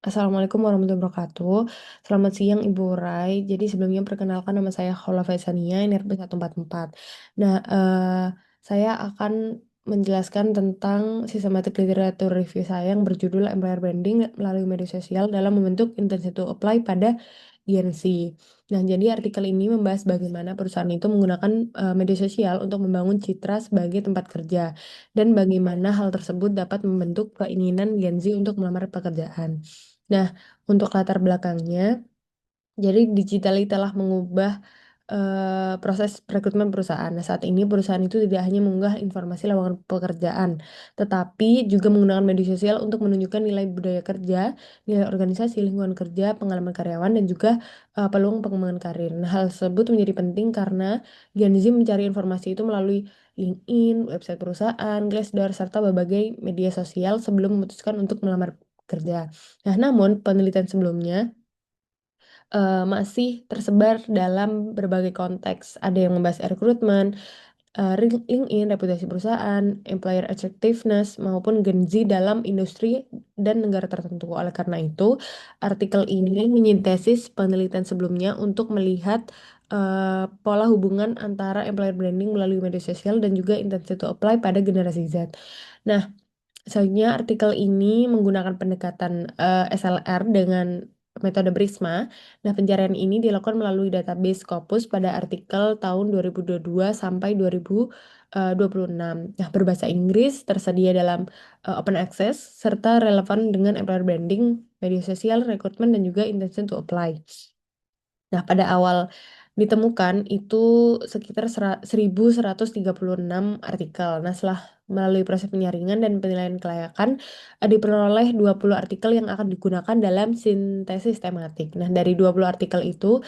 Assalamualaikum warahmatullahi wabarakatuh. Selamat siang Ibu Rai. Jadi sebelumnya perkenalkan nama saya Khaula Faisania, NRP 144. Nah, saya akan menjelaskan tentang systematic literature review saya yang berjudul Employer Branding melalui media sosial dalam membentuk intention to apply pada Gen Z. Nah, jadi artikel ini membahas bagaimana perusahaan itu menggunakan media sosial untuk membangun citra sebagai tempat kerja dan bagaimana hal tersebut dapat membentuk keinginan Gen Z untuk melamar pekerjaan. Nah, untuk latar belakangnya, jadi digital telah mengubah proses rekrutmen perusahaan. Nah, saat ini perusahaan itu tidak hanya mengunggah informasi lowongan pekerjaan, tetapi juga menggunakan media sosial untuk menunjukkan nilai budaya kerja, nilai organisasi, lingkungan kerja, pengalaman karyawan, dan juga peluang pengembangan karir. Nah, hal tersebut menjadi penting karena Gen Z mencari informasi itu melalui LinkedIn, website perusahaan, Glassdoor, serta berbagai media sosial sebelum memutuskan untuk melamar kerja. Nah, namun penelitian sebelumnya masih tersebar dalam berbagai konteks. Ada yang membahas rekrutmen, LinkedIn, reputasi perusahaan, employer attractiveness, maupun Gen Z dalam industri dan negara tertentu. Oleh karena itu, artikel ini menyintesis penelitian sebelumnya untuk melihat pola hubungan antara employer branding melalui media sosial dan juga intention to apply pada generasi Z. Nah, selanjutnya artikel ini menggunakan pendekatan SLR dengan metode Prisma. Nah, pencarian ini dilakukan melalui database Scopus pada artikel tahun 2022 sampai 2026. Nah, berbahasa Inggris, tersedia dalam open access, serta relevan dengan employer branding, media sosial, rekrutmen, dan juga intention to apply. Nah, pada awal ditemukan itu sekitar 1.136 artikel. Nah, setelah melalui proses penyaringan dan penilaian kelayakan, diperoleh 20 artikel yang akan digunakan dalam sintesis tematik. Nah, dari 20 artikel itu,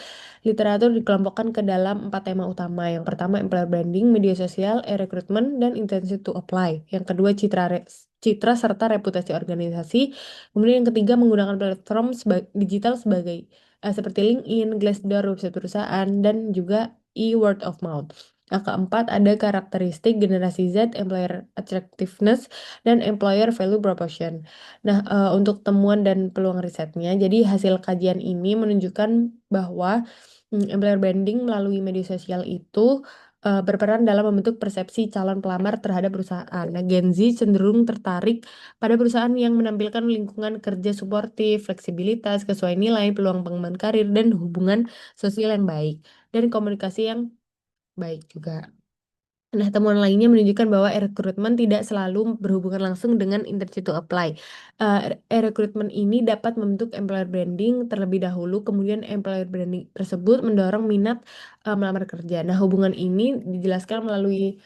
literatur dikelompokkan ke dalam 4 tema utama. Yang pertama, employer branding, media sosial, e-recruitment, dan intention to apply. Yang kedua, citra serta reputasi organisasi. Kemudian yang ketiga, menggunakan platform digital seperti LinkedIn, Glassdoor, website perusahaan, dan juga e-word of mouth. Nah, keempat, ada karakteristik generasi Z, employer attractiveness, dan employer value proposition. Nah, untuk temuan dan peluang risetnya, jadi hasil kajian ini menunjukkan bahwa employer branding melalui media sosial itu berperan dalam membentuk persepsi calon pelamar terhadap perusahaan. Nah, Gen Z cenderung tertarik pada perusahaan yang menampilkan lingkungan kerja suportif, fleksibilitas, kesesuaian nilai, peluang pengembangan karir, dan hubungan sosial yang baik, dan komunikasi yang baik juga. Nah, temuan lainnya menunjukkan bahwa e-recruitment tidak selalu berhubungan langsung dengan intention to apply. E-recruitment ini dapat membentuk employer branding terlebih dahulu, kemudian employer branding tersebut mendorong minat melamar kerja. Nah, hubungan ini dijelaskan melalui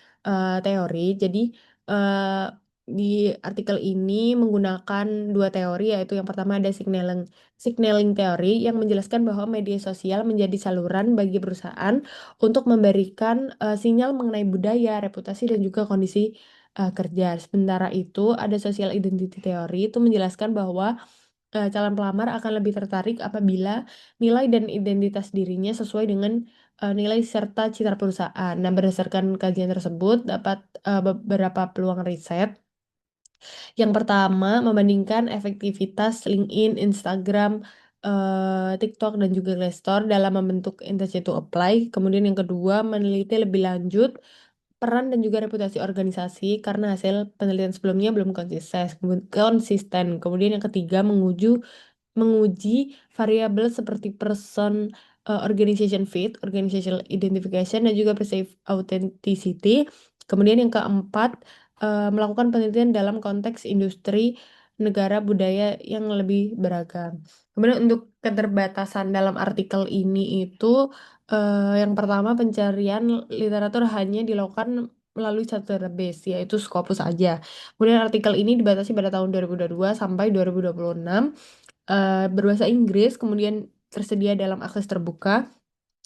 teori. Jadi, eh, di artikel ini menggunakan dua teori, yaitu yang pertama ada signaling teori yang menjelaskan bahwa media sosial menjadi saluran bagi perusahaan untuk memberikan sinyal mengenai budaya, reputasi, dan juga kondisi kerja. Sementara itu, ada social identity theory itu menjelaskan bahwa calon pelamar akan lebih tertarik apabila nilai dan identitas dirinya sesuai dengan nilai serta citra perusahaan. Nah, berdasarkan kajian tersebut, dapat beberapa peluang riset. Yang pertama, membandingkan efektivitas LinkedIn, Instagram, TikTok, dan juga Glassdoor dalam membentuk intention to apply. Kemudian yang kedua, meneliti lebih lanjut peran dan juga reputasi organisasi karena hasil penelitian sebelumnya belum konsisten. Kemudian yang ketiga, menguji variabel seperti person organization fit, organizational identification, dan juga perceived authenticity. Kemudian yang keempat, melakukan penelitian dalam konteks industri, negara, budaya yang lebih beragam. Kemudian untuk keterbatasan dalam artikel ini itu yang pertama, pencarian literatur hanya dilakukan melalui satu database, yaitu Scopus aja. Kemudian artikel ini dibatasi pada tahun 2022 sampai 2026, berbahasa Inggris, kemudian tersedia dalam akses terbuka.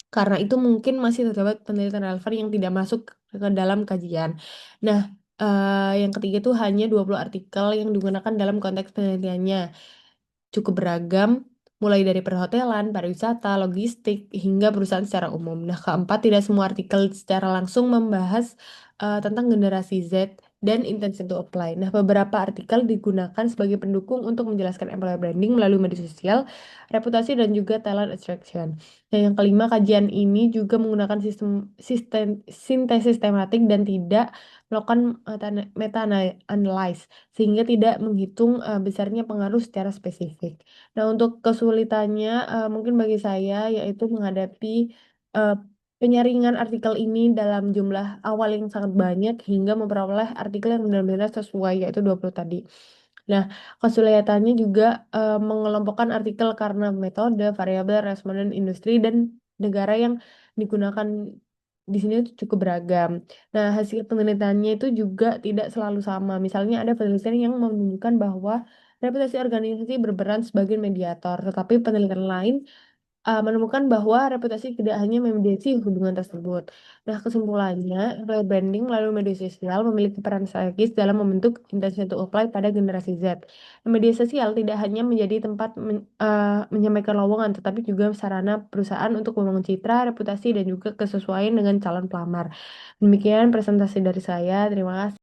Karena itu mungkin masih terdapat penelitian relevan yang tidak masuk ke dalam kajian. Nah, yang ketiga itu hanya 20 artikel yang digunakan dalam konteks penelitiannya. Cukup beragam, mulai dari perhotelan, pariwisata, logistik, hingga perusahaan secara umum. Nah, keempat, tidak semua artikel secara langsung membahas tentang generasi Z dan intention to apply. Nah, beberapa artikel digunakan sebagai pendukung untuk menjelaskan employer branding melalui media sosial, reputasi, dan juga talent attraction. Nah, yang kelima, kajian ini juga menggunakan sistem sintesis tematik dan tidak melakukan meta-analysis, sehingga tidak menghitung besarnya pengaruh secara spesifik. Nah, untuk kesulitannya mungkin bagi saya yaitu menghadapi eh, penyaringan artikel ini dalam jumlah awal yang sangat banyak hingga memperoleh artikel yang benar-benar sesuai, yaitu 20 tadi. Nah, kesulitannya juga mengelompokkan artikel karena metode, variabel, responden, industri, dan negara yang digunakan di sini itu cukup beragam. Nah, hasil penelitiannya itu juga tidak selalu sama. Misalnya ada penelitian yang menunjukkan bahwa reputasi organisasi berperan sebagai mediator, tetapi penelitian lain menemukan bahwa reputasi tidak hanya memediasi hubungan tersebut. Nah, kesimpulannya, employer branding melalui media sosial memiliki peran strategis dalam membentuk intention to apply pada generasi Z. Media sosial tidak hanya menjadi tempat menyampaikan lowongan, tetapi juga sarana perusahaan untuk membangun citra, reputasi, dan juga kesesuaian dengan calon pelamar. Demikian presentasi dari saya. Terima kasih.